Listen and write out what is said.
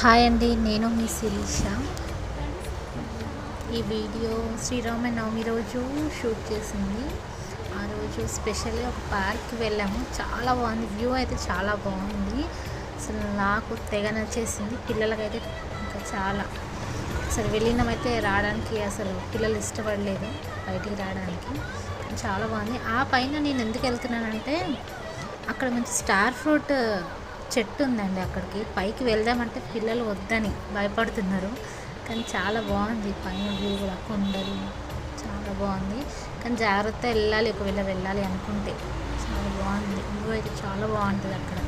Hi అండి, నేను మీ శిరీష. ఈ వీడియో శ్రీరామనవమి రోజు షూట్ చేసింది. ఆ రోజు స్పెషల్గా ఒక పార్క్కి వెళ్ళాము. చాలా బాగుంది, వ్యూ అయితే చాలా బాగుంది. అసలు నాకు తెగ నచ్చేసింది, పిల్లలకైతే ఇంకా చాలా. అసలు వెళ్ళినామైతే రావడానికి అసలు పిల్లలు ఇష్టపడలేదు బయటికి రావడానికి. చాలా బాగుంది. ఆ పైన నేను ఎందుకు వెళ్తున్నానంటే అక్కడ మంచి స్టార్ ఫ్రూట్ చెట్టు ఉందండి. అక్కడికి పైకి వెళ్దామంటే పిల్లలు వద్దని భయపడుతున్నారు. కానీ చాలా బాగుంది, పైన వ్యూ కూడా కొండలు చాలా బాగుంది. కానీ జాగ్రత్త వెళ్ళాలి, ఒకవేళ వెళ్ళాలి అనుకుంటే. చాలా బాగుంది, వ్యూ అయితే చాలా బాగుంటుంది అక్కడ.